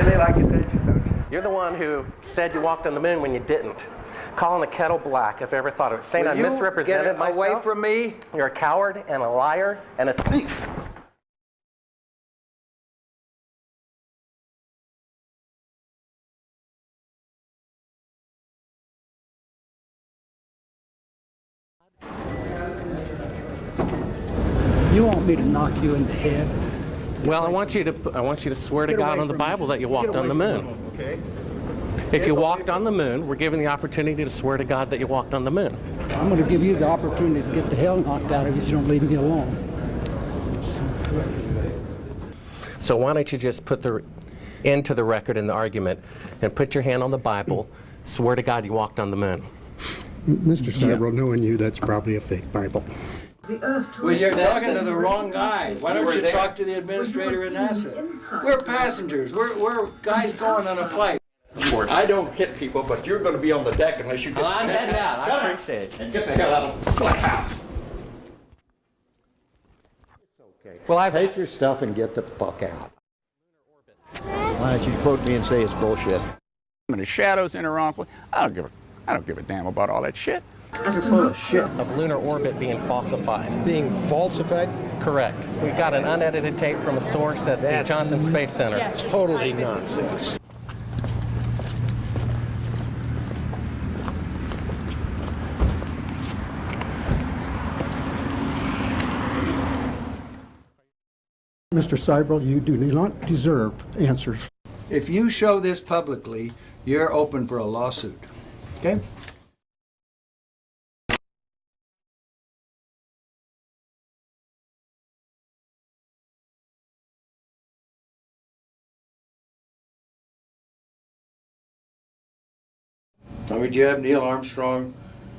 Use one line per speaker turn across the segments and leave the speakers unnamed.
really like attention, don't you?
You're the one who said you walked on the moon when you didn't. Calling the kettle black, if I ever thought of it. Saying I misrepresented myself.
Away from me.
You're a coward and a liar and a thief.
You want me to knock you in the head?
Well, I want you to swear to God on the Bible that you walked on the moon.
Okay.
If you walked on the moon, we're given the opportunity to swear to God that you walked on the moon.
I'm going to give you the opportunity to get the hell knocked out of you if you don't leave me alone.
So why don't you just put the end to the record in the argument and put your hand on the Bible, swear to God you walked on the moon.
Mr. Seibel, knowing you, that's probably a fake Bible.
Well, you're talking to the wrong guy. Why don't you talk to the administrator in NASA? We're passengers. We're guys going on a flight. I don't hit people, but you're going to be on the deck unless you get...
I'm heading out. I appreciate it.
And get the hell out of the black house.
It's okay.
Well,
Take your stuff and get the fuck out. Why don't you quote me and say it's bullshit?
And the shadows in the wrong place. I don't give a damn about all that shit.
You're full of shit.
Of lunar orbit being falsified.
Being falsified?
Correct. We got an unedited tape from a source at the Johnson Space Center.
Totally nonsense. Mr. Seibel, you do not deserve answers.
If you show this publicly, you're open for a lawsuit. Okay? I mean, do you have Neil Armstrong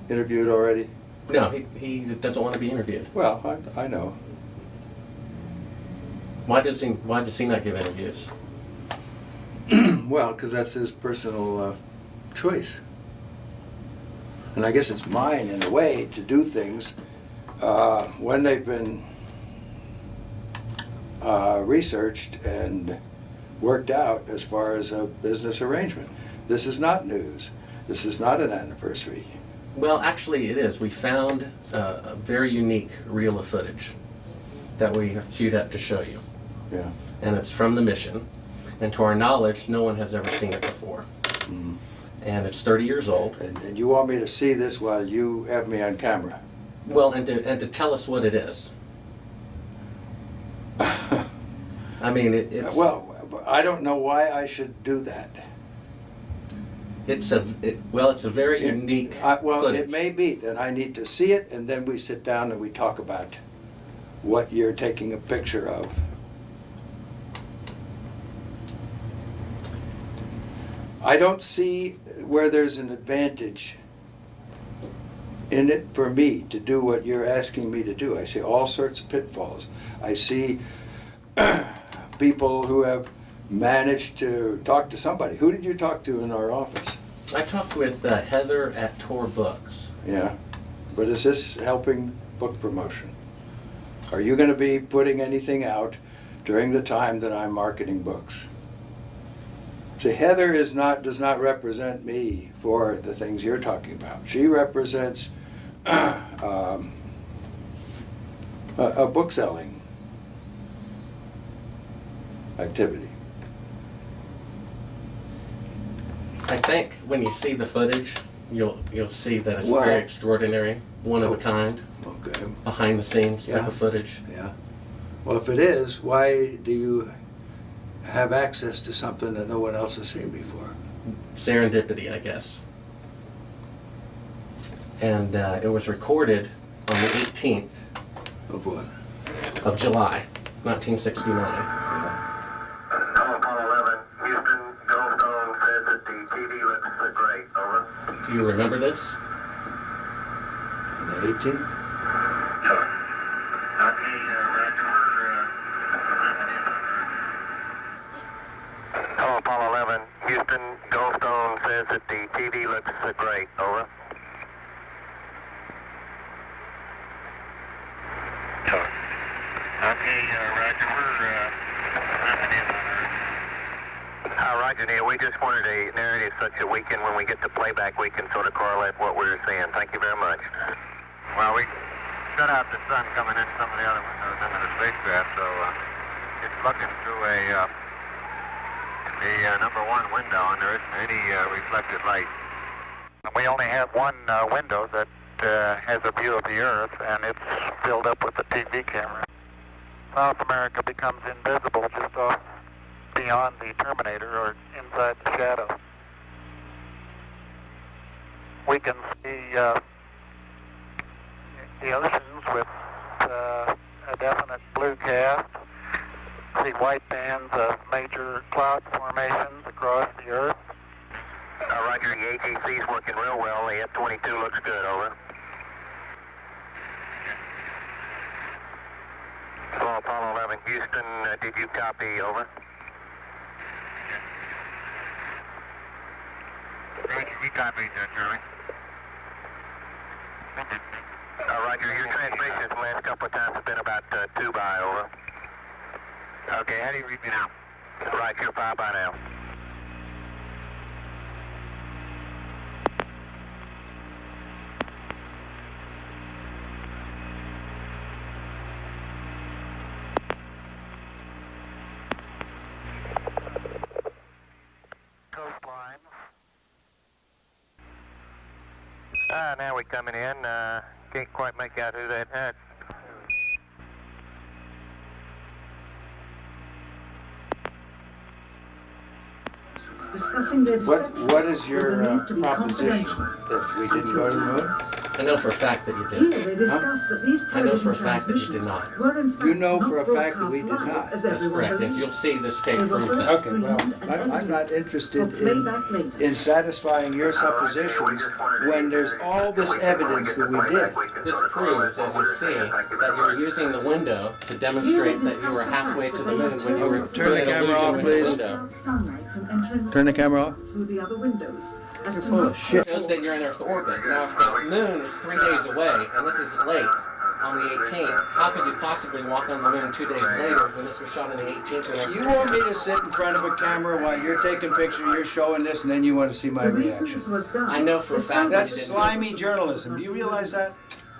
interviewed already?
No, he doesn't want to be interviewed.
Well, I know.
Why does he not give interviews?
Well, because that's his personal choice. And I guess it's mine, in a way, to do things when they've been researched and worked out as far as a business arrangement. This is not news. This is not an anniversary.
Well, actually it is. We found a very unique reel of footage that we have queued up to show you.
Yeah.
And it's from the mission. And to our knowledge, no one has ever seen it before.
Mm.
And it's 30 years old.
And you want me to see this while you have me on camera?
Well, and to tell us what it is. I mean, it's...
Well, I don't know why I should do that.
It's a very unique footage.
It may be that I need to see it, and then we sit down and we talk about what you're taking a picture of. I don't see where there's an advantage in it for me to do what you're asking me to do. I see all sorts of pitfalls. I see people who have managed to talk to somebody. Who did you talk to in our office?
I talked with Heather at Tor Books.
Yeah, but is this helping book promotion? Are you going to be putting anything out during the time that I'm marketing books? See, Heather does not represent me for the things you're talking about. She represents a book selling activity.
I think when you see the footage, you'll see that it's very extraordinary, one of a kind,
Okay.
behind the scenes type
Yeah.
of footage.
Yeah. Well, if it is, why do you have access to something that no one else has seen before?
Serendipity, I guess. And it was recorded on the 18th
Of what?
of July, 1969. Do you remember this?
On the 18th?
Hello, Apollo 11. Houston, Goldstone says that the TV looks great. Over. Okay, Roger. We're listening in on her. Roger, Neil. We just wanted a narrative such that we can, when we get the playback, we can sort of correlate what we were seeing. Thank you very much. Well, we shut out the sun coming in some of the other windows into the spacecraft, so it's looking through the number one window, and there isn't any reflected light. We only have one window that has a view of the Earth, and it's filled up with the TV camera. South America becomes invisible just off beyond the terminator or inside the shadow. We can see the oceans with a definite blue cast, see white bands of major cloud formations across the Earth. Roger, the AGC's working real well. The F-22 looks good, over. Hello, Apollo 11, Houston, did you copy, over? AGC copied, Charlie. Roger, your transmissions the last couple of times have been about 2 by, over. Okay, how do you read me now? Right, you're 5 by now. Coastline. Now we're coming in. Can't quite make out who that is.
Discussing their
What is your proposition? That we didn't go to the moon?
I know for a fact that you
Here
did.
they discussed that these
I know for a
television
fact that you did
transmissions
not.
were in fact
You know
not
for a fact that we
broadcast
did
live,
not.
as
That's
everyone
correct. And
believes.
you'll see this tape
They were
proves
first
that.
Okay, well,
screened and
I'm not
edited
interested
for playback later.
in satisfying your suppositions when there's all this evidence that we did.
This proves, as you see, that you were using the window to demonstrate that you were halfway to the moon when you were
Turn the
doing an
camera
illusion
off,
with
please.
the window.
Sunlight from entering
Turn the camera off.
through the other windows. As
You're
to
full
not
of shit.
Shows that you're in Earth orbit. Now, if the moon is 3 days away, and this is late, on the 18th, how could you possibly walk on the moon 2 days later when this was shot on the 18th? And
You want me to sit in front of a camera while you're taking pictures, you're showing this, and then you want to see my
the reason
reaction?
this was done.
I know for a
is so
fact
that
That's slimy journalism. Do you realize that?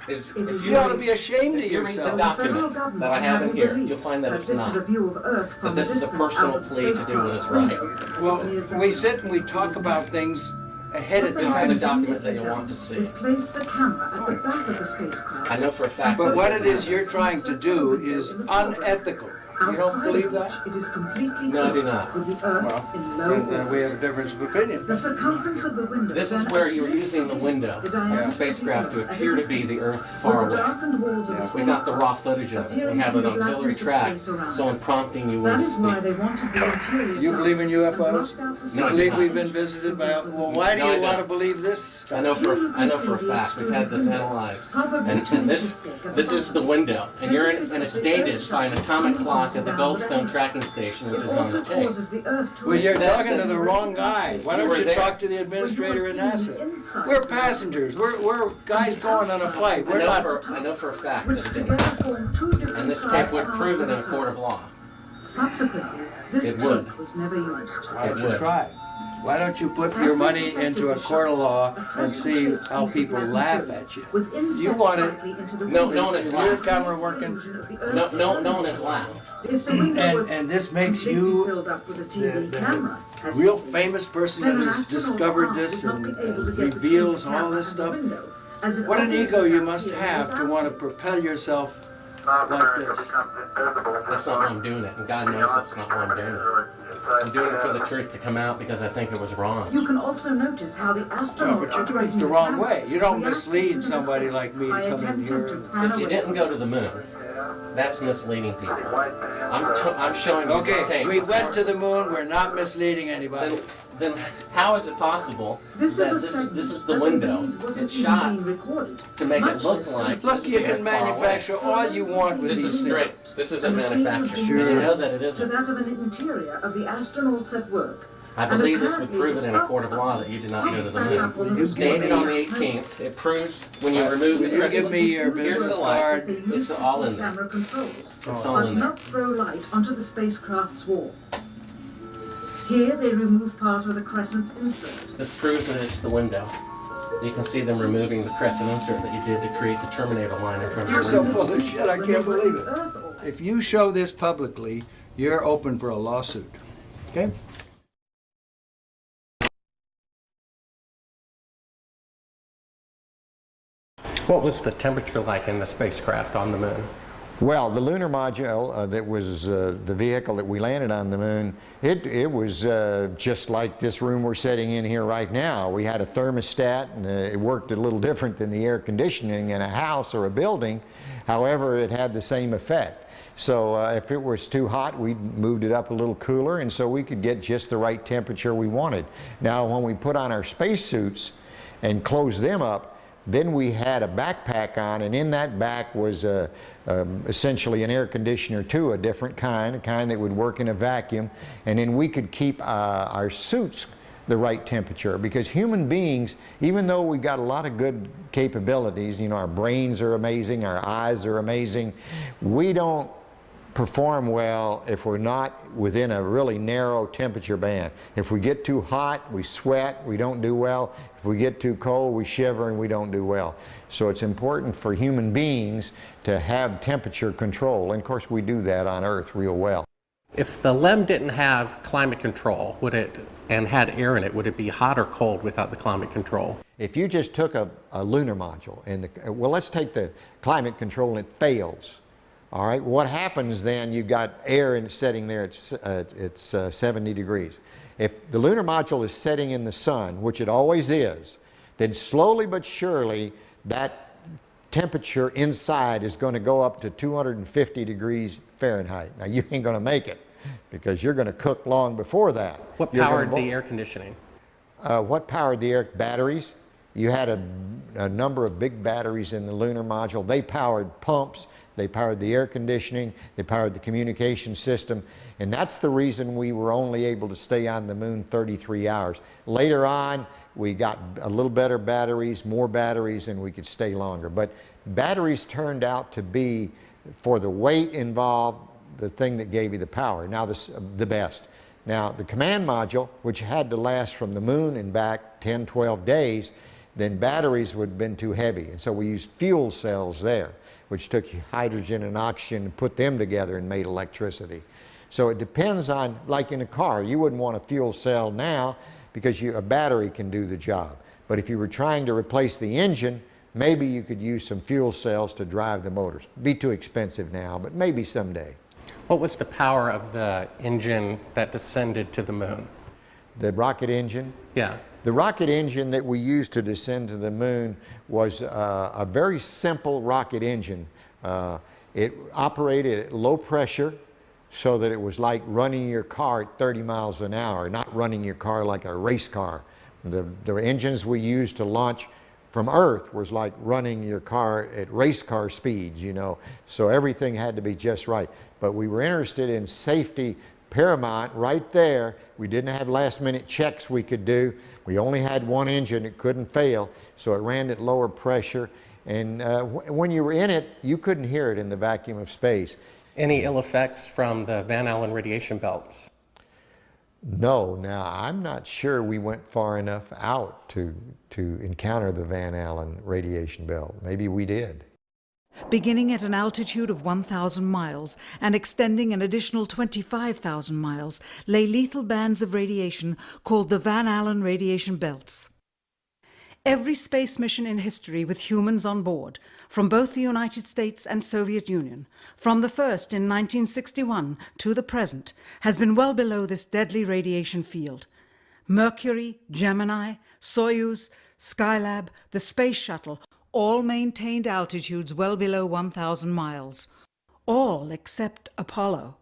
Is,
You ought to be ashamed of
if you read the
yourself.
document that I have in here, you'll find that it's
this
not.
is a view of Earth from
That this is a
distance
personal
out of the
plea to do what is
spacecraft
right.
Well, we sit and we talk about things ahead of
This is the
time.
document that you want to see.
Is place the camera at the back of the spacecraft.
I know for a fact
But
that
what it is you're trying to do is unethical. You don't
Outside
believe
of which
that?
It is completely
No, I do
filled
not.
with the Earth
Well,
in low
then
orbit.
we have a difference of opinion.
The circumference of the window.
this is where you were using the window of the spacecraft to appear to be the Earth far away. We got the raw footage of it. We have an auxiliary track, so in prompting you when
That
to
is why
speak.
they wanted the interior.
You believe in UFOs?
and blocked out the
You
No, I do
believe
not.
we've been visited by? Well, why do
No, I
you want to
don't.
believe this stuff?
I know for a fact. We've had this analyzed, and this is the window, and you're in, and it's dated by an atomic clock at the Goldstone tracking station, which
It
is on the
also
tape.
causes the Earth to
Well, you're
Said
talking
that
to the wrong guy. Why
you
don't
were
you
there.
talk to the administrator at NASA? We're passengers. We're guys going on a flight.
I
We're not.
know for a fact
which
that it
together
didn't.
form two different
And this
sides
tape would
of
prove it in a
the
court of
Sun.
law.
Subsequently, this
It would.
tape was never used.
Why don't
It
you
would.
try? Why don't you put your money into a court of law and see how people laugh at you?
Was inset
You want it-
slightly into the
No
window
one has
Is
to
your
laughed.
camera working?
illusion of the
No,
Earth's
no one has laughed.
If the window was
And this makes
completely
you
filled up with a TV
the
camera, as
real
it is,
famous person
then
that
an
has
astronaut
discovered
would
this
not
and
be able to get the
reveals
TV
all
camera
this
out the
stuff.
window, as it
What an
obviously
ego you
does
must
here in
have
this
to want to
outfit.
propel yourself
South
like
America
this.
becomes invisible.
That's not why I'm doing it, and God knows that's not why I'm doing it. I'm doing it for the truth to come out because I think it was wrong.
You can also notice how the
No,
astronaut
but you're doing it
operating
the wrong
camera
way. You don't
reacted
mislead
to the
somebody
mistake
like me to
by
come in
attempting
here
to
and-
pan
If you
away.
didn't go to the moon, that's misleading people. I'm showing you this
Okay,
tape.
we went to the moon. We're not misleading anybody.
Then how is it possible
This
that
is a
this
segment
is the
that
window?
indeed wasn't
It's
even
shot
being recorded,
to make it
much
look
less
like
Look,
this
you
is
can
far away.
manufacture all you want with
This
these
is
things.
straight. This isn't
And the scene was
manufactured.
being
You
Sure.
know that it
to
isn't.
that of an interior of the astronauts at work.
I
And
believe this would
apparently
prove it in a
the
court of law that you did not go to the moon.
You
It's dated on the 18th. It proves when you remove
Will
the
you
crystal.
give me your
Here's
business
the light.
card?
It's all in there.
Camera controls,
It's all
but
in there.
not throw light onto the spacecraft's wall. Here they remove part of the crescent insert.
This proves that it's the window. You can see them removing the crescent insert that you did to create the terminator line in front of
You're
the
so
window.
full of shit, I can't believe it. If you show this publicly, you're open for a lawsuit. Okay?
What was the temperature like in the spacecraft on the moon?
Well, the lunar module that was the vehicle that we landed on the moon, it was just like this room we're sitting in here right now. We had a thermostat, and it worked a little different than the air conditioning in a house or a building. However, it had the same effect. So if it was too hot, we moved it up a little cooler, and so we could get just the right temperature we wanted. Now, when we put on our spacesuits and closed them up, then we had a backpack on, and in that back was essentially an air conditioner too, a different kind, a kind that would work in a vacuum, and then we could keep our suits the right temperature, because human beings, even though we've got a lot of good capabilities, you know, our brains are amazing, our eyes are amazing, we don't perform well if we're not within a really narrow temperature band. If we get too hot, we sweat, we don't do well. If we get too cold, we shiver and we don't do well. So it's important for human beings to have temperature control, and of course we do that on Earth real well.
If the LEM didn't have climate control, and had air in it, would it be hot or cold without the climate control?
If you just took a lunar module, and well, let's take the climate control and it fails. All right, what happens then? You've got air in setting there, it's 70 degrees. If the lunar module is setting in the sun, which it always is, then slowly but surely that temperature inside is going to go up to 250 degrees Fahrenheit. Now you ain't going to make it, because you're going to cook long before that.
What powered the air conditioning?
What powered the air? Batteries. You had a number of big batteries in the lunar module. They powered pumps, they powered the air conditioning, they powered the communication system, and that's the reason we were only able to stay on the moon 33 hours. Later on, we got a little better batteries, more batteries, and we could stay longer. But batteries turned out to be, for the weight involved, the thing that gave you the power. Now the best. Now the command module, which had to last from the moon and back 10, 12 days, then batteries would have been too heavy. And so we used fuel cells there, which took hydrogen and oxygen and put them together and made electricity. So it depends on, like in a car, you wouldn't want a fuel cell now because a battery can do the job. But if you were trying to replace the engine, maybe you could use some fuel cells to drive the motors. It'd be too expensive now, but maybe someday.
What was the power of the engine that descended to the moon?
The rocket engine?
Yeah.
The rocket engine that we used to descend to the moon was a very simple rocket engine. It operated at low pressure, so that it was like running your car at 30 miles an hour, not running your car like a race car. The engines we used to launch from Earth was like running your car at race car speeds, you know. So everything had to be just right. But we were interested in safety paramount right there. We didn't have last minute checks we could do. We only had one engine, it couldn't fail, so it ran at lower pressure. And when you were in it, you couldn't hear it in the vacuum of space.
Any ill effects from the Van Allen radiation belts?
No, now I'm not sure we went far enough out to encounter the Van Allen radiation belt. Maybe we did.
Beginning at an altitude of 1,000 miles and extending an additional 25,000 miles, lay lethal bands of radiation called the Van Allen radiation belts. Every space mission in history with humans on board, from both the United States and Soviet Union, from the first in 1961 to the present, has been well below this deadly radiation field. Mercury, Gemini, Soyuz, Skylab, the Space Shuttle, all maintained altitudes well below 1,000 miles. All except Apollo.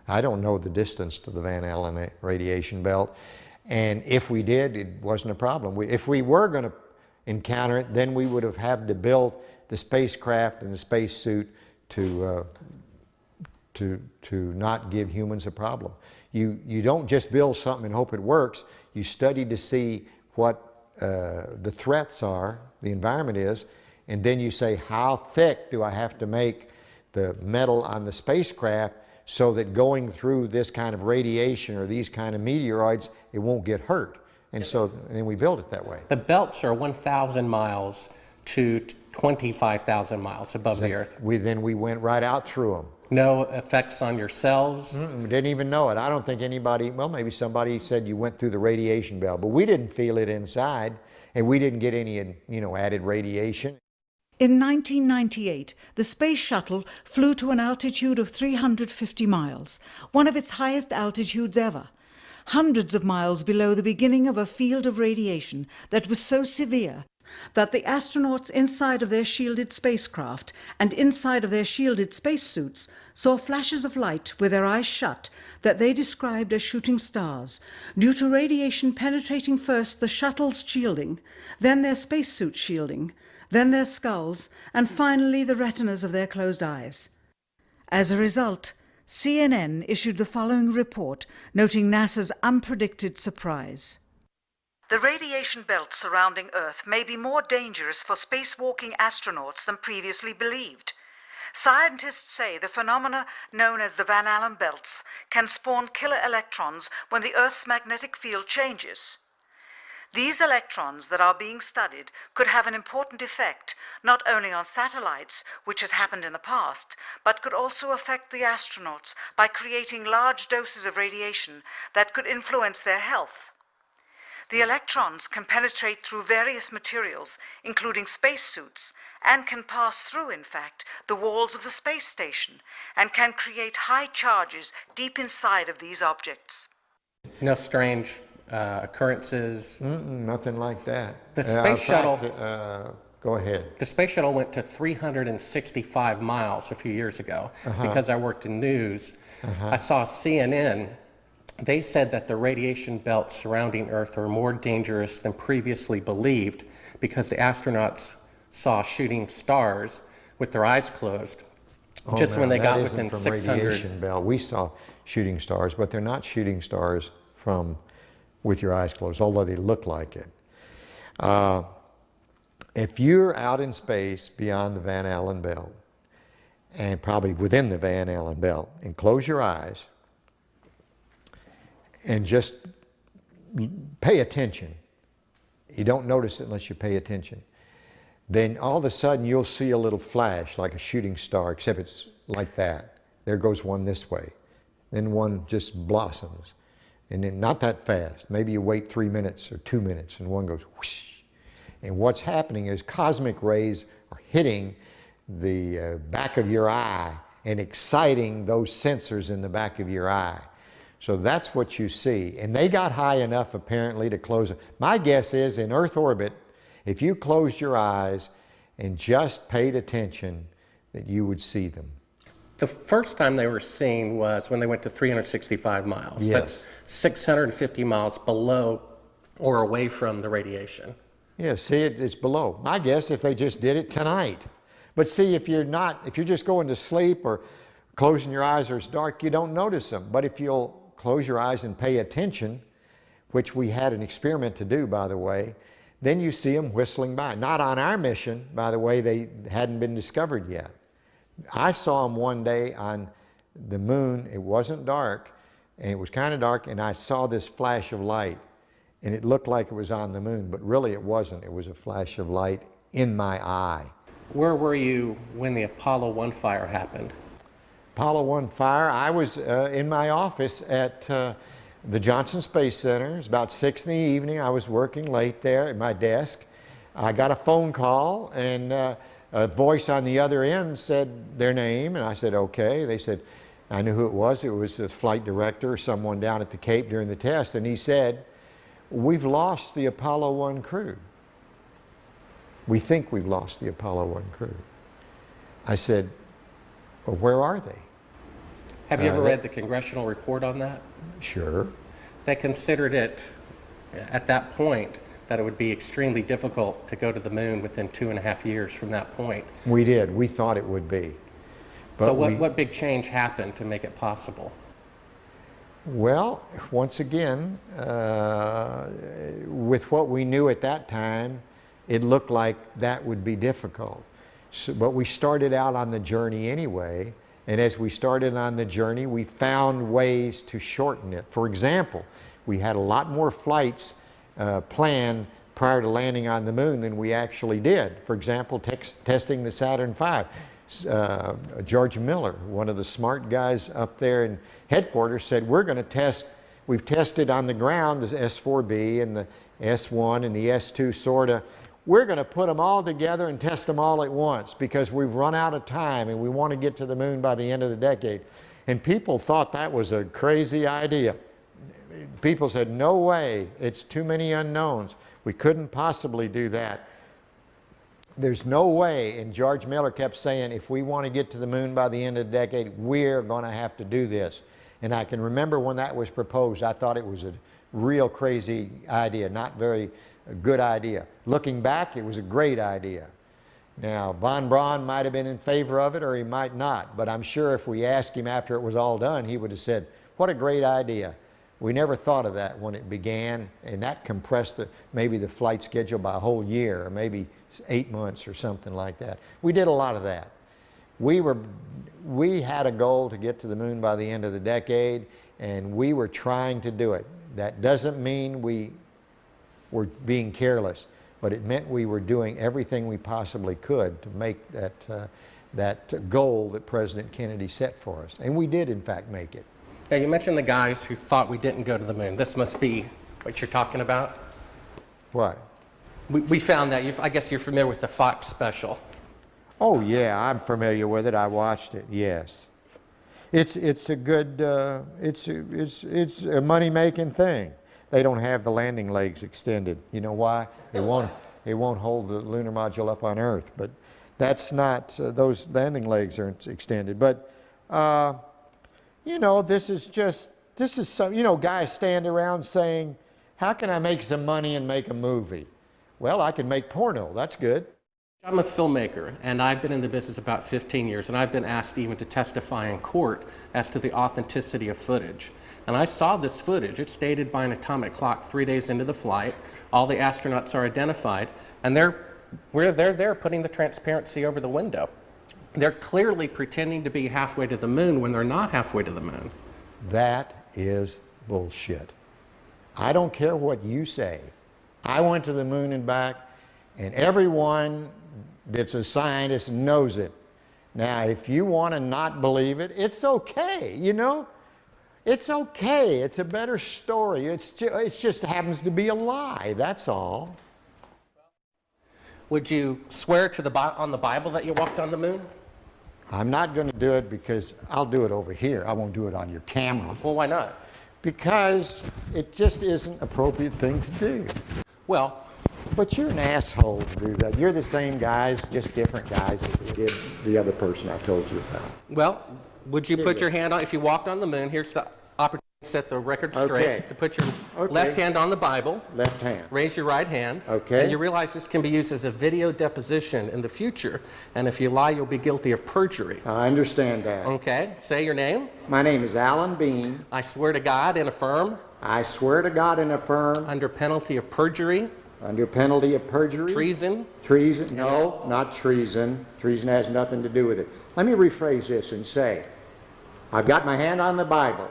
I don't know the distance to the Van Allen radiation belt. And if we did, it wasn't a problem. If we were going to encounter it, then we would have had to build the spacecraft and the spacesuit to not give humans a problem. You don't just build something and hope it works. You study to see what the threats are, the environment is, and then you say, how thick do I have to make the metal on the spacecraft so that going through this kind of radiation or these kind of meteoroids, it won't get hurt. And so then we build it that way.
The belts are 1,000 miles to 25,000 miles above the Earth.
Then we went right out through them.
No effects on your cells.
We didn't even know it. I don't think anybody, well, maybe somebody said you went through the radiation belt, but we didn't feel it inside, and we didn't get any, added radiation.
In 1998, the Space Shuttle flew to an altitude of 350 miles, one of its highest altitudes ever, hundreds of miles below the beginning of a field of radiation that was so severe that the astronauts inside of their shielded spacecraft and inside of their shielded spacesuits saw flashes of light with their eyes shut that they described as shooting stars, due to radiation penetrating first the shuttle's shielding, then their spacesuit shielding, then their skulls, and finally the retinas of their closed eyes. As a result, CNN issued the following report noting NASA's unpredicted surprise. The radiation belt surrounding Earth may be more dangerous for spacewalking astronauts than previously believed. Scientists say the phenomena known as the Van Allen belts can spawn killer electrons when the Earth's magnetic field changes. These electrons that are being studied could have an important effect not only on satellites, which has happened in the past, but could also affect the astronauts by creating large doses of radiation that could influence their health. The electrons can penetrate through various materials, including spacesuits, and can pass through, in fact, the walls of the space station, and can create high charges deep inside of these objects.
No strange occurrences.
Nothing like that.
The space shuttle.
Go ahead.
The space shuttle went to 365 miles a few years ago because I worked in news. I saw CNN. They said that the radiation belts surrounding Earth are more dangerous than previously believed because the astronauts saw shooting stars with their eyes closed. When they got within 600.
Radiation belt. We saw shooting stars, but they're not shooting stars from with your eyes closed, although they look like it. If you're out in space beyond the Van Allen belt, and probably within the Van Allen belt, and close your eyes, and just pay attention. You don't notice it unless you pay attention. Then all of a sudden you'll see a little flash like a shooting star, except it's like that. There goes one this way. Then one just blossoms. And then not that fast. Maybe you wait 3 minutes or 2 minutes and one goes whoosh. And what's happening is cosmic rays are hitting the back of your eye and exciting those sensors in the back of your eye. So that's what you see. And they got high enough apparently to close it. My guess is in Earth orbit, if you closed your eyes and just paid attention, that you would see them.
The first time they were seen was when they went to 365 miles.
Yes.
That's 650 miles below or away from the radiation.
Yeah, see, it's below. My guess if they just did it tonight. But see, if you're just going to sleep or closing your eyes or it's dark, you don't notice them. But if you'll close your eyes and pay attention, which we had an experiment to do, by the way, then you see them whistling by. Not on our mission, by the way, they hadn't been discovered yet. I saw them one day on the moon. It wasn't dark, and it was kind of dark, and I saw this flash of light, and it looked like it was on the moon, but really it wasn't. It was a flash of light in my eye.
Where were you when the Apollo 1 fire happened?
Apollo 1 fire, I was in my office at the Johnson Space Center. It was about 6 in the evening. I was working late there at my desk. I got a phone call, and a voice on the other end said their name, and I said, okay. They said, I knew who it was. It was the flight director or someone down at the Cape during the test, and he said, we've lost the Apollo 1 crew. We think we've lost the Apollo 1 crew. I said, well, where are they?
Have you ever read the congressional report on that?
Sure.
They considered it, at that point, that it would be extremely difficult to go to the moon within 2.5 years from that point.
We did. We thought it would be. But
so what big change happened to make it possible?
Well, once again, with what we knew at that time, it looked like that would be difficult. So, but we started out on the journey anyway, And as we started on the journey, we found ways to shorten it. For example, we had a lot more flights planned prior to landing on the moon than we actually did. For example, testing the Saturn V. George Miller, one of the smart guys up there in headquarters, said, we're going to test, we've tested on the ground the S4B and the S1 and the S2 sorta. We're going to put them all together and test them all at once because we've run out of time and we want to get to the moon by the end of the decade. And people thought that was a crazy idea. People said, no way, it's too many unknowns. We couldn't possibly do that. There's no way, and George Miller kept saying, if we want to get to the moon by the end of the decade, we're going to have to do this. And I can remember when that was proposed, I thought it was a real crazy idea, not very good idea. Looking back, it was a great idea. Now, von Braun might have been in favor of it or he might not, but I'm sure if we asked him after it was all done, he would have said, what a great idea. We never thought of that when it began, and that compressed maybe the flight schedule by a whole year, or maybe 8 months or something like that. We did a lot of that. We had a goal to get to the moon by the end of the decade, and we were trying to do it. That doesn't mean we were being careless, but it meant we were doing everything we possibly could to make that goal that President Kennedy set for us. And we did, in fact, make it.
Now, you mentioned the guys who thought we didn't go to the moon. This must be what you're talking about?
What?
We found that. I guess you're familiar with the Fox special.
Oh, yeah, I'm familiar with it. I watched it, yes. It's a good, it's a money-making thing. They don't have the landing legs extended. You know why? It won't hold the lunar module up on Earth. But that's not, those landing legs aren't extended. But, you know, this is some, you know, guys stand around saying, how can I make some money and make a movie? Well, I can make porno. That's good.
I'm a filmmaker, and I've been in the business about 15 years, and I've been asked even to testify in court as to the authenticity of footage. And I saw this footage. It's dated by an atomic clock 3 days into the flight. All the astronauts are identified, and they're there putting the transparency over the window. They're clearly pretending to be halfway to the moon when they're not halfway to the moon.
That is bullshit. I don't care what you say. I went to the moon and back, and everyone that's a scientist knows it. Now, if you want to not believe it, it's okay, you know? It's okay. It's a better story. It just happens to be a lie, that's all.
Would you swear to on the Bible that you walked on the moon?
I'm not going to do it because I'll do it over here. I won't do it on your camera.
Well, why not?
Because it just isn't an appropriate thing to do.
Well,
but you're an asshole to do that. You're the same guys, just different guys that did the other person I told you about.
well, would you put your hand on, if you walked on the moon, here's the opportunity to set the record straight, to put your left hand on the Bible,
Left hand.
raise your right hand,
Okay.
and you realize this can be used as a video deposition in the future, and if you lie, you'll be guilty of perjury.
I understand that.
Okay, say your name.
My name is Alan Bean.
I swear to God and affirm,
I swear to God and affirm,
under penalty of perjury,
under penalty of perjury.
treason.
Treason? No, not treason. Treason has nothing to do with it. Let me rephrase this and say, I've got my hand on the Bible.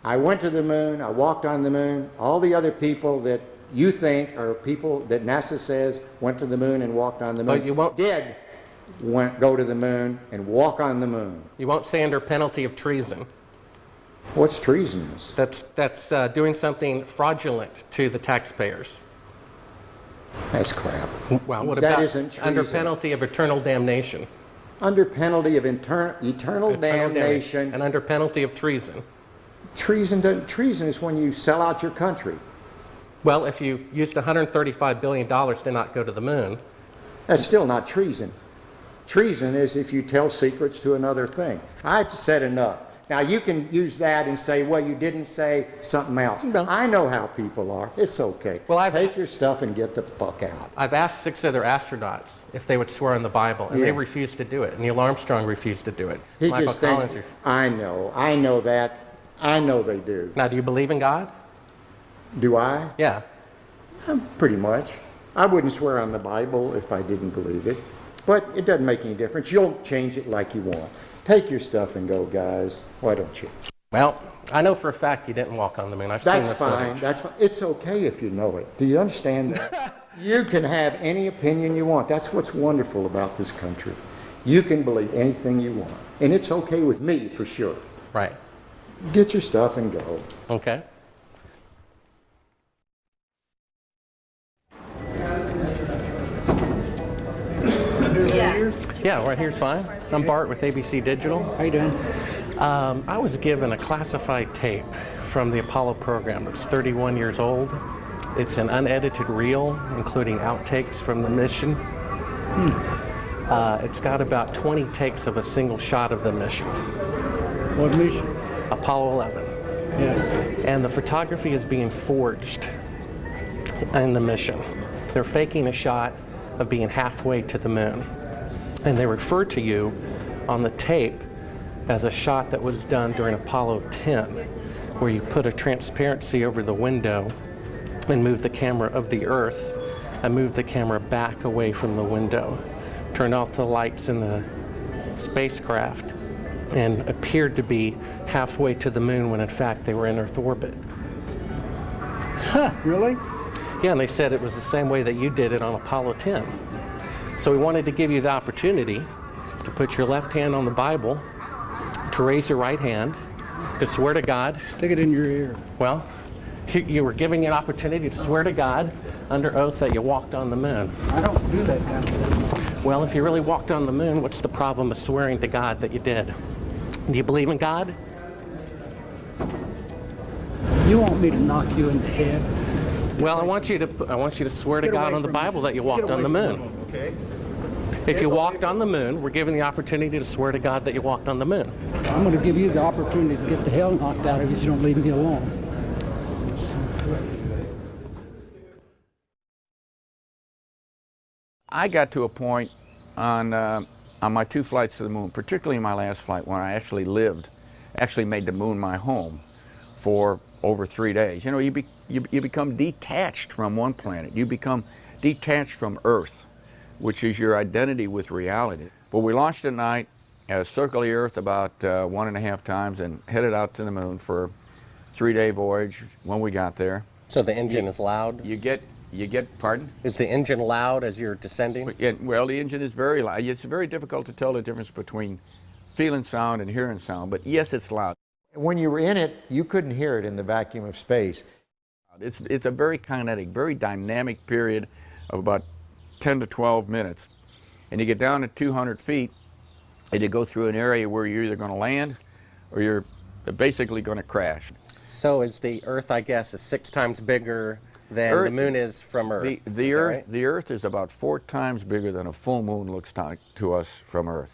I went to the moon. I walked on the moon. All the other people that you think are people that NASA says went to the moon and walked on the moon
But you won't
go to the moon and walk on the moon.
You won't say under penalty of treason.
What's treasonous?
That's doing something fraudulent to the taxpayers.
That's crap.
Well, what
That
about
isn't treason.
under penalty of eternal damnation?
Under penalty of eternal damnation.
And under penalty of treason.
Treason is when you sell out your country.
Well, if you used $135 billion to not go to the moon,
That's still not treason. Treason is if you tell secrets to another thing. I've said enough. Now you can use that and say, well, you didn't say something else.
No.
I know how people are. It's okay.
Well,
take your stuff and get the fuck out.
I've asked 6 other astronauts if they would swear on the Bible, and they refused to do it. Neil Armstrong refused to do it.
He
Michael
just
Collins
thinks, I know that. I know they do.
Now, do you believe in God?
Do I?
Yeah.
Pretty much. I wouldn't swear on the Bible if I didn't believe it. But it doesn't make any difference. You'll change it like you want. Take your stuff and go, guys. Why don't you?
Well, I know for a fact you didn't walk on the moon. I've
That's
seen the
fine.
footage.
That's fine. It's okay if you know it. Do you understand that? You can have any opinion you want. That's what's wonderful about this country. You can believe anything you want. And it's okay with me, for sure.
Right.
Get your stuff and go.
Okay. Yeah, right here's fine. I'm Bart with ABC Digital.
How you doing?
I was given a classified tape from the Apollo program. It's 31 years old. It's an unedited reel, including outtakes from the mission. It's got about 20 takes of a single shot of the mission.
What mission?
Apollo 11.
Yes.
And the photography is being forged in the mission. They're faking a shot of being halfway to the moon. And they refer to you on the tape as a shot that was done during Apollo 10, where you put a transparency over the window and move the camera of the Earth and move the camera back away from the window, turned off the lights in the spacecraft, and appeared to be halfway to the moon when in fact they were in Earth orbit.
Huh, really?
Yeah, and they said it was the same way that you did it on Apollo 10. So we wanted to give you the opportunity to put your left hand on the Bible, to raise your right hand, to swear to God.
Stick it in your ear.
Well, you were giving an opportunity to swear to God under oath that you walked on the moon.
I don't do that kind of thing.
Well, if you really walked on the moon, what's the problem of swearing to God that you did? Do you believe in God?
You want me to knock you in the head?
Well, I want you to swear to
Get
God
away
on the
from me.
Bible that you
Get
walked
away
on the
from
moon.
me.
Okay.
If you walked on the moon, we're given the opportunity to swear to God that you walked on the moon.
I'm going to give you the opportunity to get the hell knocked out of you if you don't leave me alone.
I got to a point on my 2 flights to the moon, particularly my last flight when I actually made the moon my home for over 3 days. You know, you become detached from one planet. You become detached from Earth, which is your identity with reality. But we launched at night, circled the Earth about 1.5 times, and headed out to the moon for a 3-day voyage. When we got there,
So the engine is loud?
you get, pardon?
Is the engine loud as you're descending?
Well, the engine is very loud. It's very difficult to tell the difference between feeling sound and hearing sound, but yes, it's loud.
When you were in it, you couldn't hear it in the vacuum of space.
It's a very kinetic, very dynamic period of about 10 to 12 minutes. And you get down to 200 feet, and you go through an area where you're either going to land or you're basically going to crash.
So is the Earth, I guess, is 6 times bigger than the moon is from Earth?
The
Is that
Earth,
right?
the Earth is about 4 times bigger than a full moon looks to us from Earth.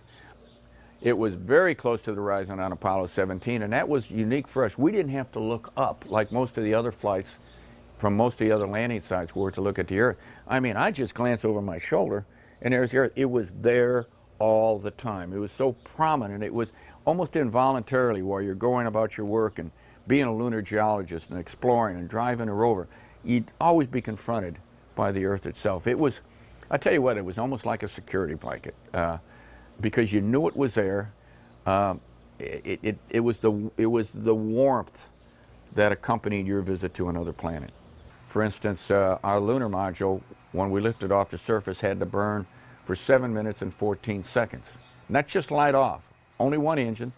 It was very close to the horizon on Apollo 17, and that was unique for us. We didn't have to look up like most of the other flights from most of the other landing sites were to look at the Earth. I mean, I just glanced over my shoulder, and there's the Earth. It was there all the time. It was so prominent. It was almost involuntarily while you're going about your work and being a lunar geologist and exploring and driving a rover, you'd always be confronted by the Earth itself. It was, I tell you what, it was almost like a security blanket. Because you knew it was there. It was the warmth that accompanied your visit to another planet. For instance, our lunar module, when we lifted off the surface, had to burn for 7 minutes and 14 seconds. Not just light off, only one engine.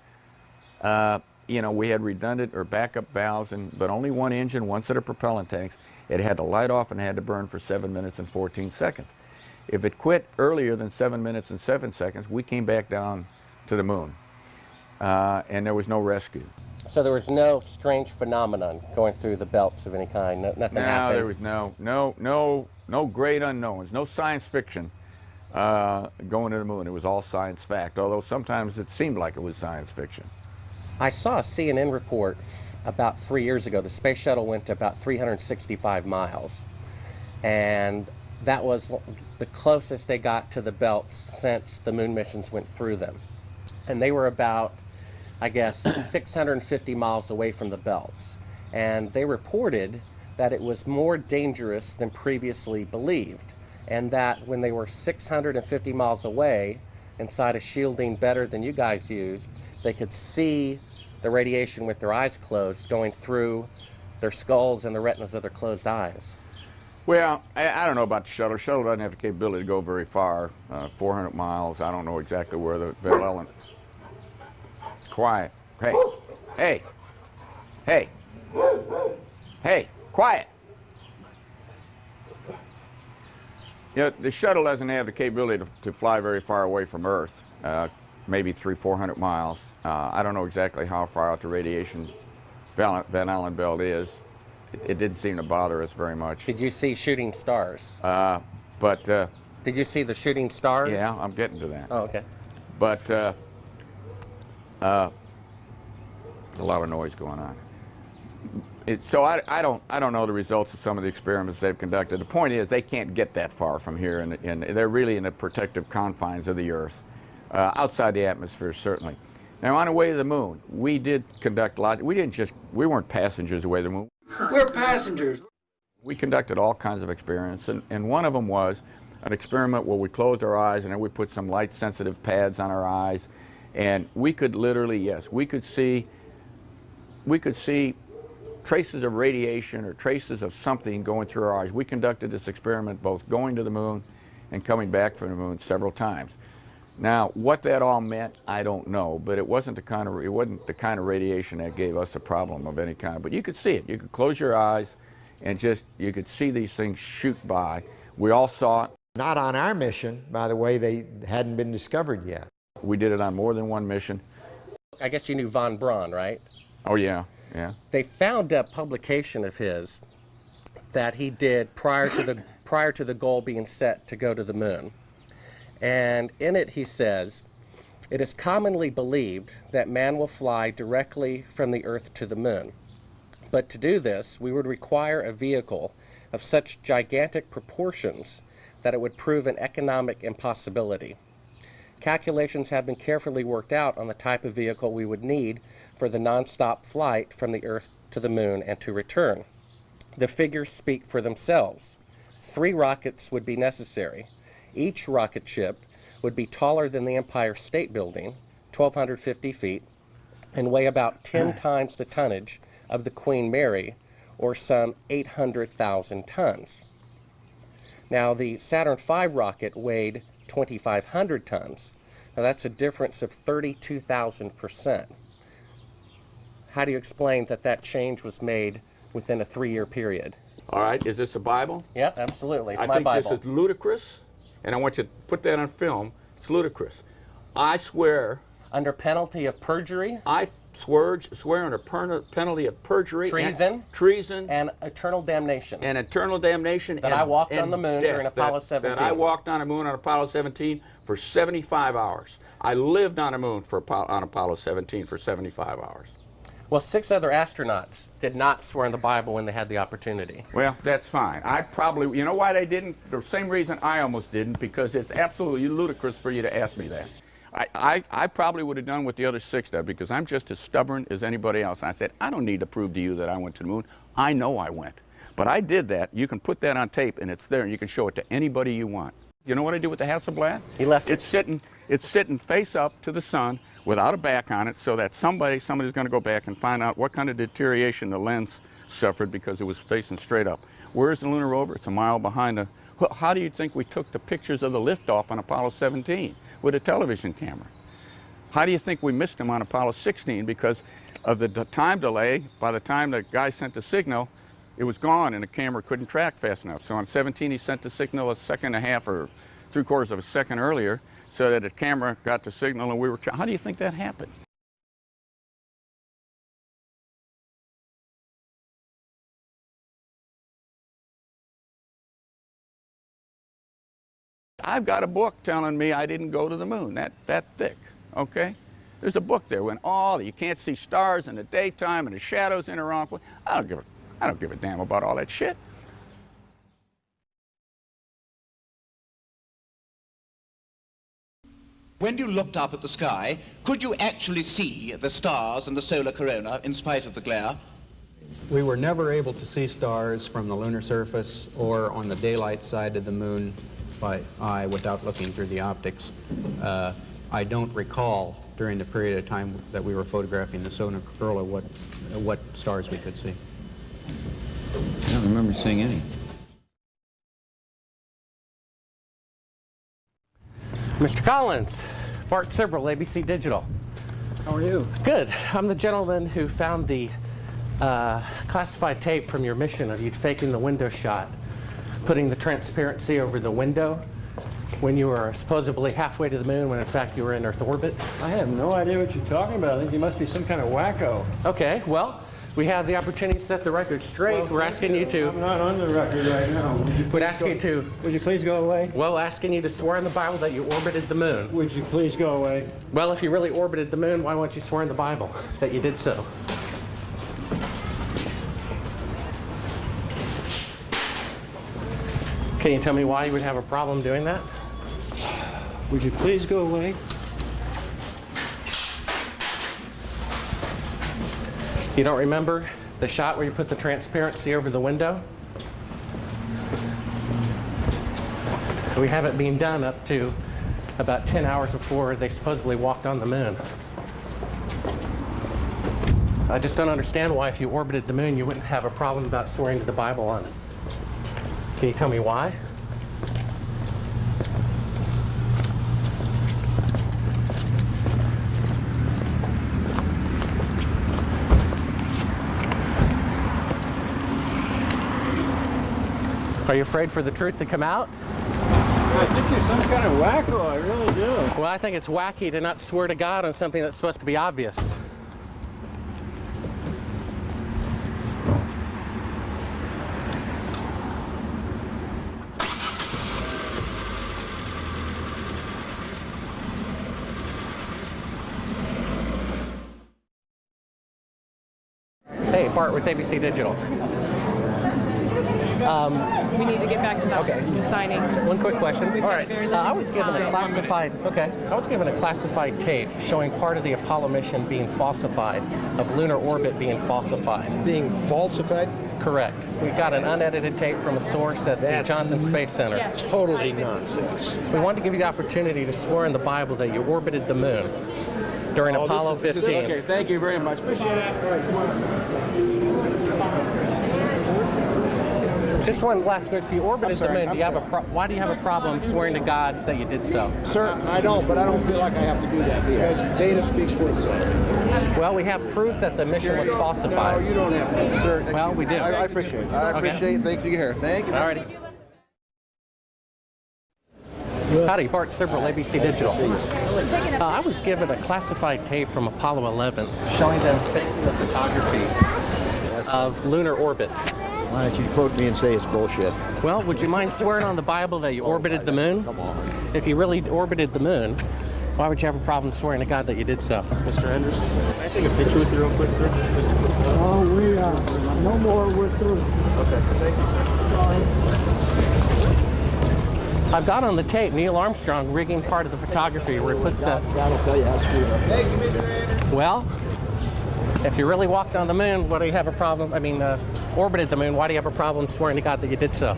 You know, we had redundant or backup valves, but only one engine, one set of propellant tanks. It had to light off and had to burn for 7 minutes and 14 seconds. If it quit earlier than 7 minutes and 7 seconds, we came back down to the moon, and there was no rescue.
So there was no strange phenomenon going through the belts of any kind? Nothing happened?
No, there was no great unknowns, no science fiction going to the moon. It was all science fact, although sometimes it seemed like it was science fiction.
I saw a CNN report about 3 years ago. The space shuttle went to about 365 miles, and that was the closest they got to the belts since the moon missions went through them. And they were about, I guess, 650 miles away from the belts. And they reported that it was more dangerous than previously believed, and that when they were 650 miles away, inside a shielding better than you guys used, they could see the radiation with their eyes closed going through their skulls and the retinas of their closed eyes.
Well, I don't know about the shuttle. The shuttle doesn't have the capability to go very far, 400 miles. I don't know exactly where the Van Allen. Quiet. Hey, hey, hey, hey, quiet. You know, the shuttle doesn't have the capability to fly very far away from Earth, maybe 300-400 miles. I don't know exactly how far out the radiation Van Allen belt is. It didn't seem to bother us very much.
Did you see shooting stars?
Did
you see the shooting stars?
Yeah, I'm getting to that.
Oh, okay.
But a lot of noise going on. So I don't know the results of some of the experiments they've conducted. The point is they can't get that far from here, and they're really in the protective confines of the Earth, outside the atmosphere certainly. Now on the way to the moon, we did conduct lots. We weren't passengers away to the moon.
We're passengers.
We conducted all kinds of experiments, and one of them was an experiment where we closed our eyes and then we put some light-sensitive pads on our eyes, and we could literally, yes, we could see traces of radiation or traces of something going through our eyes. We conducted this experiment both going to the moon and coming back from the moon several times. Now, what that all meant, I don't know, but it wasn't the kind of radiation that gave us a problem of any kind. But you could see it. You could close your eyes and you could see these things shoot by. We all saw it.
Not on our mission, by the way, they hadn't been discovered yet.
We did it on more than one mission.
I guess you knew von Braun, right?
Oh, yeah, yeah.
They found a publication of his that he did prior to the goal being set to go to the moon. And in it he says, "It is commonly believed that man will fly directly from the Earth to the moon. But to do this, we would require a vehicle of such gigantic proportions that it would prove an economic impossibility. Calculations have been carefully worked out on the type of vehicle we would need for the non-stop flight from the Earth to the moon and to return. The figures speak for themselves. 3 rockets would be necessary. Each rocket ship would be taller than the Empire State Building, 1,250 feet, and weigh about 10 times the tonnage of the Queen Mary, or some 800,000 tons. Now, the Saturn V rocket weighed 2,500 tons. Now, that's a difference of 32,000%. How do you explain that change was made within a 3-year period?
All right, is this a Bible?
Yeah, absolutely. It's
I
my
think
Bible.
this is ludicrous, and I want you to put that on film. It's ludicrous. I swear.
Under penalty of perjury.
I swear under penalty of perjury.
Treason.
Treason.
And eternal damnation.
And eternal damnation.
That I walked on the moon during Apollo 17.
That I walked on the moon on Apollo 17 for 75 hours. I lived on the moon on Apollo 17 for 75 hours.
Well, 6 other astronauts did not swear in the Bible when they had the opportunity.
Well, that's fine. I probably, you know why they didn't? The same reason I almost didn't, because it's absolutely ludicrous for you to ask me that. I probably would have done what the other 6 did, because I'm just as stubborn as anybody else. I said, I don't need to prove to you that I went to the moon. I know I went. But I did that. You can put that on tape, and it's there, and you can show it to anybody you want. You know what I did with the Hasselblad?
He left
it. It's sitting face up to the sun without a back on it, so that somebody's going to go back and find out what kind of deterioration the lens suffered because it was facing straight up. Where's the lunar rover? It's a mile behind the... How do you think we took the pictures of the liftoff on Apollo 17 with a television camera? How do you think we missed them on Apollo 16 because of the time delay? By the time the guy sent the signal, it was gone and the camera couldn't track fast enough. So on 17 he sent the signal a second and a half or 3/4 of a second earlier, so that the camera got the signal and we were... How do you think that happened? I've got a book telling me I didn't go to the moon, that thick, okay? There's a book there when you can't see stars in the daytime and the shadows in the wrong place. I don't give a damn about all that shit.
When you looked up at the sky, could you actually see the stars and the solar corona in spite of the glare?
We were never able to see stars from the lunar surface or on the daylight side of the moon by eye without looking through the optics. I don't recall during the period of time that we were photographing the solar corona what stars we could see.
I don't remember seeing any.
Mr. Collins, Bart Sibrel, ABC Digital.
How are you?
Good. I'm the gentleman who found the classified tape from your mission of you faking the window shot, putting the transparency over the window when you were supposedly halfway to the moon when in fact you were in Earth orbit.
I have no idea what you're talking about. I think you must be some kind of wacko.
Okay, well, we have the opportunity to set the record straight.
Well,
we're asking you to...
I'm not on the record right now.
Would ask you to...
Would you please go away?
Well, asking you to swear in the Bible that you orbited the moon.
Would you please go away?
Well, if you really orbited the moon, why won't you swear in the Bible that you did so? Can you tell me why you would have a problem doing that?
Would you please go away?
You don't remember the shot where you put the transparency over the window? We have it being done up to about 10 hours before they supposedly walked on the moon. I just don't understand why if you orbited the moon you wouldn't have a problem about swearing to the Bible on it. Can you tell me why? Are you afraid for the truth to come out?
I think you're some kind of wacko, I really do.
Well, I think it's wacky to not swear to God on something that's supposed to be obvious. Hey, Bart with ABC Digital.
We need to get back to that signing.
One quick question.
We've
All
got
right.
very
I
limited
was given a
time.
classified. Okay. I was given a classified tape showing part of the Apollo mission being falsified, of lunar orbit being falsified.
Being falsified?
Correct. We got an unedited tape from a source at the Johnson Space Center.
Yes.
Totally nonsense.
We wanted to give you the opportunity to swear in the Bible that you orbited the moon during Apollo 15.
Okay, thank you very much. Appreciate it.
Just one last question. If you orbited the moon, why do you have a problem swearing to God that you did so?
Sir, I don't, but I don't feel like I have to do that because data speaks for itself.
Well, we have proof that the mission was falsified.
No, you don't have to. Sir,
Well, we do.
I appreciate it. I appreciate it. Thank you. Here. Thank you.
All righty. Howdy, Bart Sibrel, ABC Digital. I was given a classified tape from Apollo 11 showing them taking the photography of lunar orbit.
Why don't you quote me and say it's bullshit?
Well, would you mind swearing on the Bible that you orbited the moon?
Come on.
If you really orbited the moon, why would you have a problem swearing to God that you did so?
Mr. Anderson, can I take a picture with you real quick, sir?
Oh, we are. No more. We're through.
Okay, thank you, sir.
I've got on the tape Neil Armstrong rigging part of the photography where he puts the...
That'll tell you how screwed up. Thank you, Mr. Anderson.
Well, if you really walked on the moon, why do you have a problem? I mean, orbited the moon, why do you have a problem swearing to God that you did so?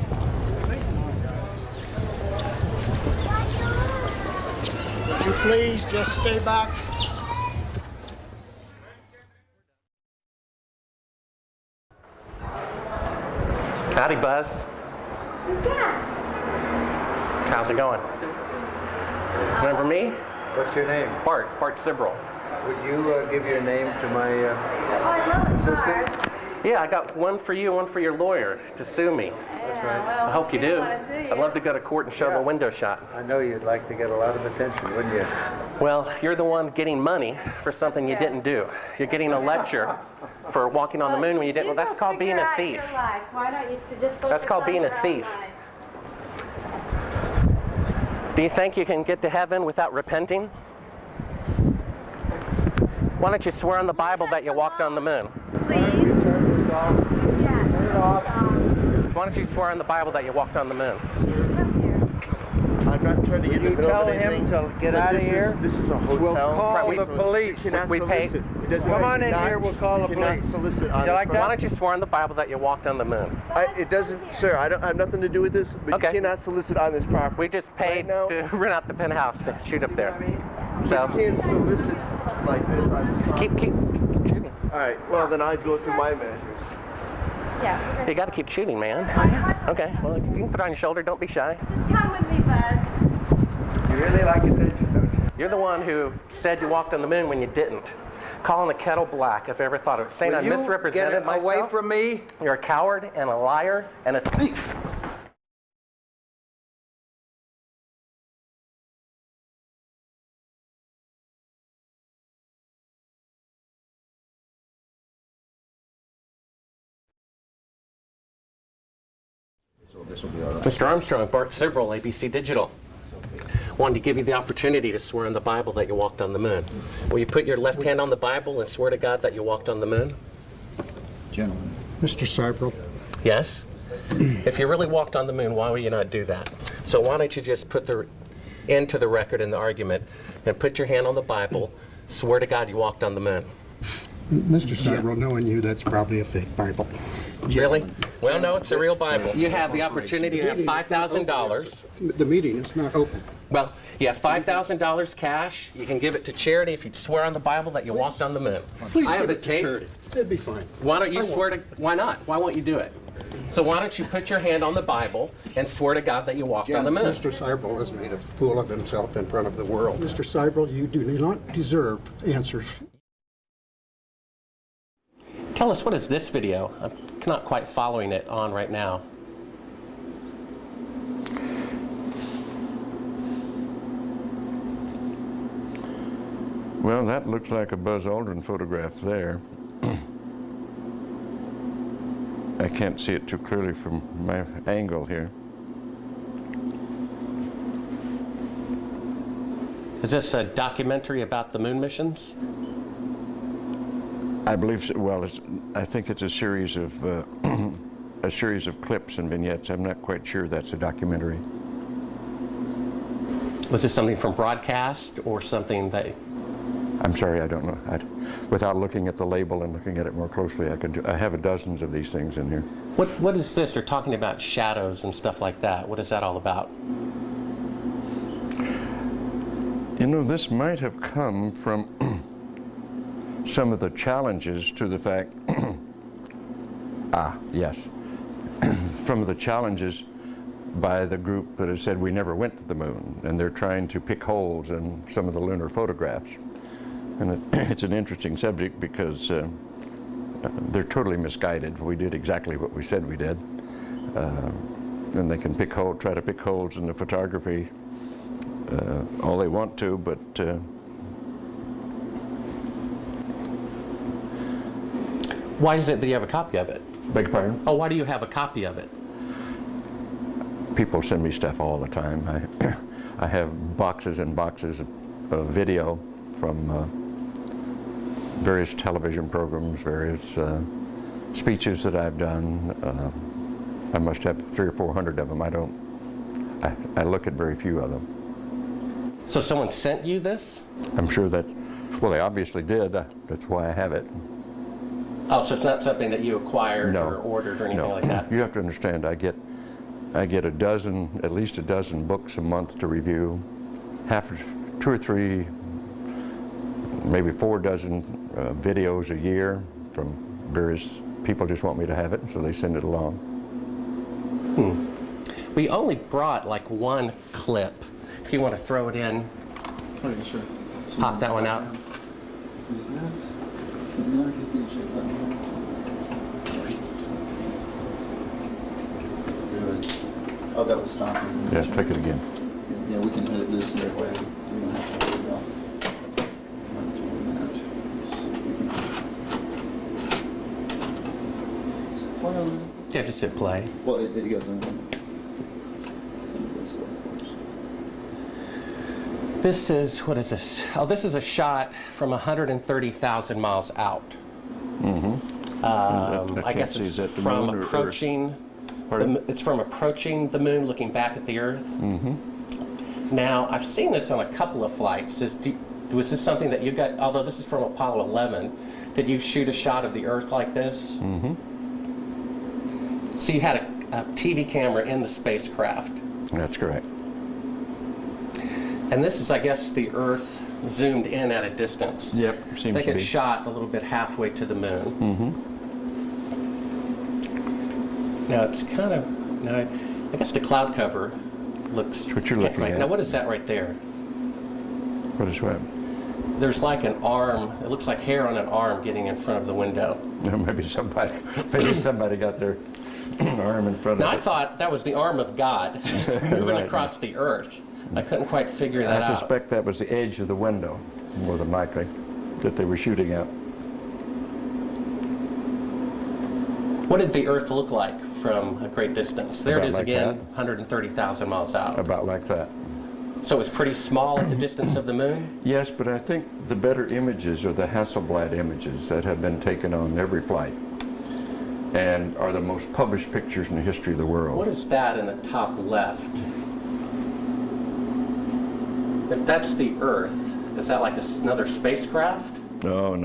Would you please just stay back?
Howdy, Buzz.
Who's that?
How's it going? Remember me?
What's your name?
Bart Sibrel.
Would you give your name to my assistant?
Yeah, I got one for you, one for your lawyer to sue me.
That's right.
I hope you do. I'd love to go to court and show the window shot.
I know you'd like to get a lot of attention, wouldn't you?
Well, you're the one getting money for something you didn't do. You're getting a lecture for walking on the moon when you didn't. Well, that's called being a thief.
Why don't you just
That's called being a thief. Do you think you can get to heaven without repenting? Why don't you swear on the Bible that you walked on the moon?
Please?
Why don't you swear on the Bible that you walked on the moon?
I'm not trying to get in the middle of anything.
Tell him to get out of here.
This is a hotel.
We'll call
Right,
the police.
We paid.
Come on in here, we'll call the police.
Solicit on
You like that?
Why don't you swear on the Bible that you walked on the moon?
It doesn't, sir, I don't have nothing to do with this, but
Okay.
you cannot solicit on this property.
We just paid
Right now-
to rent out the penthouse to shoot up there. So
You can't solicit like this.
keep shooting.
All right, well, then I'd go through my measures.
Yeah.
You got to keep shooting, man. Okay, well, you can put it on your shoulder. Don't be shy.
Just come with me, Buzz.
You really like attention, don't you?
You're the one who said you walked on the moon when you didn't. Calling the kettle black, if I ever thought of it. Saying I
Will you
misrepresented
get
myself.
away from me?
You're a coward and a liar and a thief.
So this will be all right.
Mr. Armstrong, Bart Sibrel, ABC Digital. Wanted to give you the opportunity to swear in the Bible that you walked on the moon. Will you put your left hand on the Bible and swear to God that you walked on the moon?
Gentlemen.
Mr. Seibel,
Yes? If you really walked on the moon, why would you not do that? So why don't you just put the end to the record in the argument and put your hand on the Bible, swear to God you walked on the moon.
Mr. Seibel, knowing you, that's probably a fake Bible.
Really? Well, no, it's a real Bible. You have the opportunity to have $5,000.
The meeting is not open.
Well, you have $5,000 cash. You can give it to charity if you swear on the Bible that you walked on the moon.
Please
I have
give
the
it to
tape.
charity. It'd be fine.
Why don't you
I won't.
swear to? Why not? Why won't you do it? So why don't you put your hand on the Bible and swear to God that you walked on the moon?
Mr. Seibel has made a fool of himself in front of the world. Mr. Seibel, you do not deserve answers.
Tell us, what is this video? I'm not quite following it on right now.
Well, that looks like a Buzz Aldrin photograph there. I can't see it too clearly from my angle here.
Is this a documentary about the moon missions?
I believe so. Well, I think it's a series of clips and vignettes. I'm not quite sure that's a documentary.
Was this something from broadcast or something that?
I'm sorry, I don't know. Without looking at the label and looking at it more closely, I have dozens of these things in here.
What is this? They're talking about shadows and stuff like that. What is that all about?
You know, this might have come from some of the challenges to the fact, from the challenges by the group that has said we never went to the moon, and they're trying to pick holes in some of the lunar photographs. And it's an interesting subject because they're totally misguided. We did exactly what we said we did. And they can try to pick holes in the photography all they want to, but
why is it that you have a copy of it?
Beg your pardon?
Oh, why do you have a copy of it?
People send me stuff all the time. I have boxes and boxes of video from various television programs, various speeches that I've done. I must have 300 or 400 of them. I look at very few of them.
So someone sent you this?
I'm sure that, well, they obviously did. That's why I have it.
Oh, so it's not something that you acquired
No.
or ordered or anything like that?
You have to understand, I get at least a dozen books a month to review, 2 or 3, maybe 4 dozen videos a year from various people just want me to have it, so they send it along.
We only brought like one clip. If you want to throw it in,
Oh, yeah, sure. So
pop that one out.
Is that? Can you not get the check that one? Good. Oh, that was stopping.
Yes, take it again.
Yeah, we can edit this that way. We don't have to worry about doing that. So we can. Well,
Yeah, just hit play.
well, it goes in.
This is, what is this? Oh, this is a shot from 130,000 miles out.
Mm-hmm.
I guess it's from approaching. It's from approaching the moon, looking back at the Earth.
Mm-hmm.
Now, I've seen this on a couple of flights. Was this something that you got? Although this is from Apollo 11, did you shoot a shot of the Earth like this?
Mm-hmm.
So you had a TV camera in the spacecraft.
That's correct.
And this is, I guess, the Earth zoomed in at a distance.
Yep, seems
I think
to be.
it's shot a little bit halfway to the moon. Now it's kind of, now I guess the cloud cover looks.
That's what you're looking at.
Now what is that right there?
What is what?
There's like an arm. It looks like hair on an arm getting in front of the window.
Maybe somebody got their arm in front
Now
of
I
it.
thought that was the arm of God moving
Right.
across the earth. I couldn't quite figure that
I
out.
suspect that was the edge of the window, more than likely, that they were shooting at.
What did the Earth look like from a great distance? There
About
it is
like
again,
that.
130,000 miles out.
About like that.
So it was pretty small at the distance of the moon?
Yes, but I think the better images are the Hasselblad images that have been taken on every flight and are the most published pictures in the history of the world.
What is that in the top left? If that's the Earth, is that like another spacecraft?
No.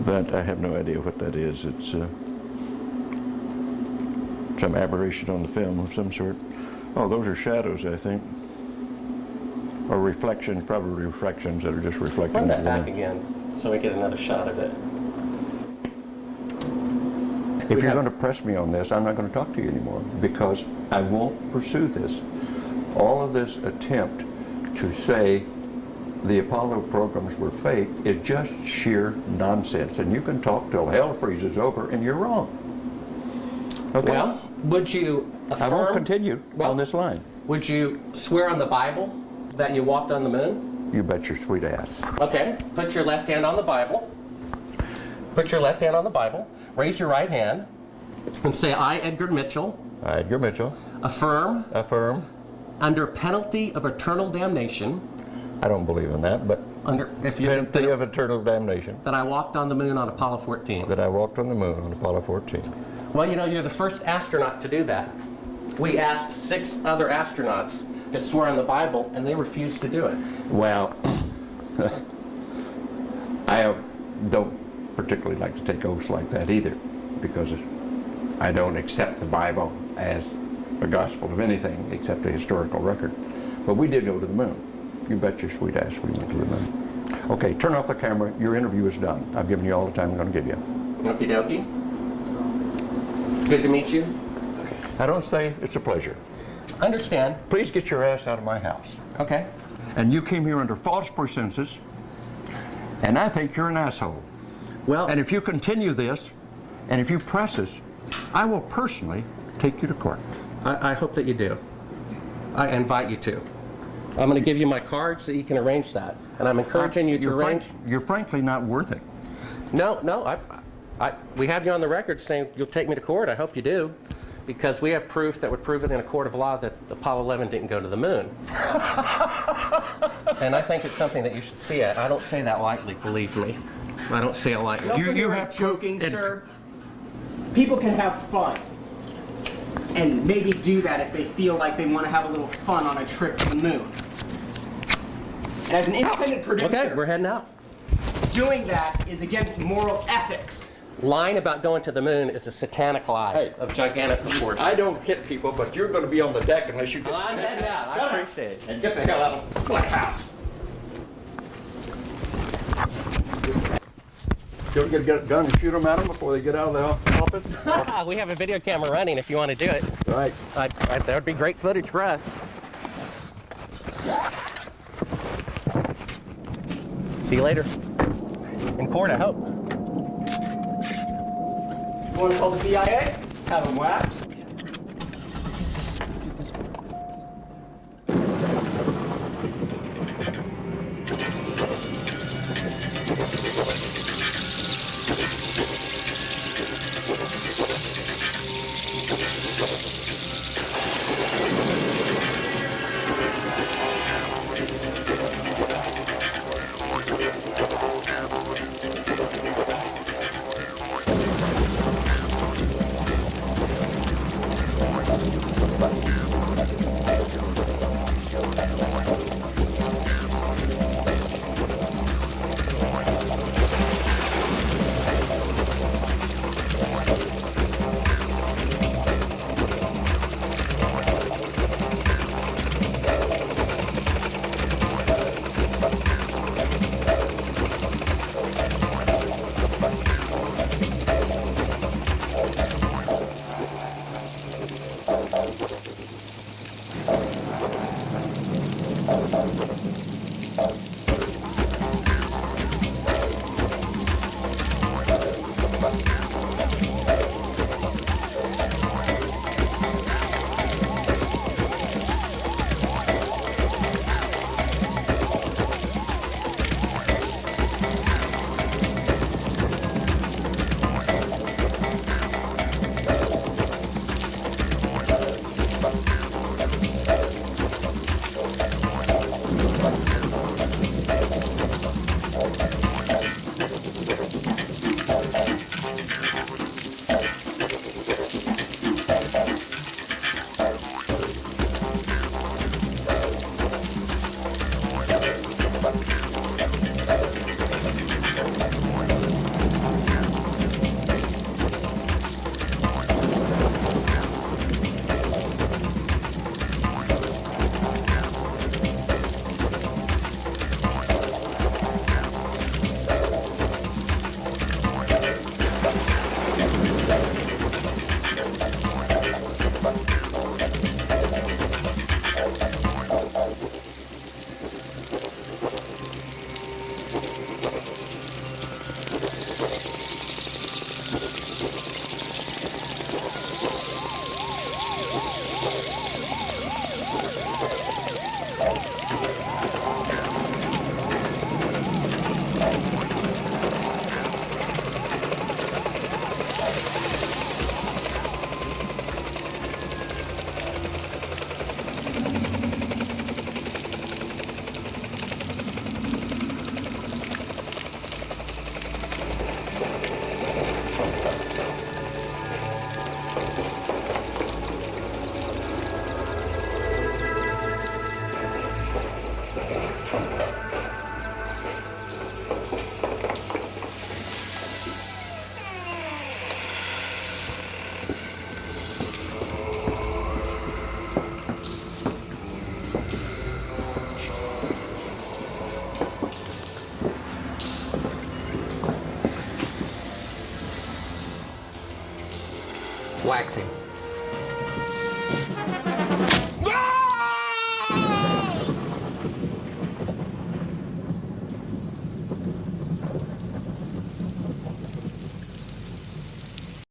That I have no idea what that is. It's some aberration on the film of some sort. Oh, those are shadows, I think. Or reflections, probably reflections that are just reflecting.
Run that
into the
back
moon.
again so we get another shot of it.
If you're going to press me on this, I'm not going to talk to you anymore because I won't pursue this. All of this attempt to say the Apollo programs were fake is just sheer nonsense. And you can talk till hell freezes over and you're wrong. Okay?
Well, would you affirm?
I won't continue on this line.
Would you swear on the Bible that you walked on the moon?
You bet your sweet ass.
Okay, put your left hand on the Bible. Put your left hand on the Bible. Raise your right hand and say, I, Edgar Mitchell.
I, Edgar Mitchell.
Affirm.
Affirm.
Under penalty of eternal damnation.
I don't believe in that, but penalty of eternal damnation.
That I walked on the moon on Apollo 14.
That I walked on the moon on Apollo 14.
Well, you know, you're the first astronaut to do that. We asked 6 other astronauts to swear on the Bible, and they refused to do it.
Well, I don't particularly like to take oaths like that either, because I don't accept the Bible as a gospel of anything except a historical record. But we did go to the moon. You bet your sweet ass we went to the moon. Okay, turn off the camera. Your interview is done. I've given you all the time I'm going to give you.
Okie dokie. Good to meet you.
I don't say it's a pleasure.
Understand.
Please get your ass out of my house.
Okay.
And you came here under false pretenses, and I think you're an asshole.
Well,
and if you continue this, and if you press us, I will personally take you to court.
I hope that you do. I invite you to. I'm going to give you my card so you can arrange that. And I'm encouraging you to arrange.
You're frankly not worth it.
No, we have you on the record saying you'll take me to court. I hope you do. Because we have proof that would prove it in a court of law that Apollo 11 didn't go to the moon. And I think it's something that you should see. I don't say that lightly, believe me. I don't say it lightly.
You have joking, sir. People can have fun. And maybe do that if they feel like they want to have a little fun on a trip to the moon. And as an independent producer,
Okay, we're heading out.
doing that is against moral ethics.
Lying about going to the moon is a satanic lie of gigantic proportions.
I don't hit people, but you're going to be on the deck unless you get...
I'm heading out. I appreciate it.
And get the hell out of the White House. You get a gun and shoot them at them before they get out of the office?
We have a video camera running if you want to do it.
Right.
That would be great footage for us. See you later. In court, I hope.
You want to call the CIA? Have them whacked.
waxing.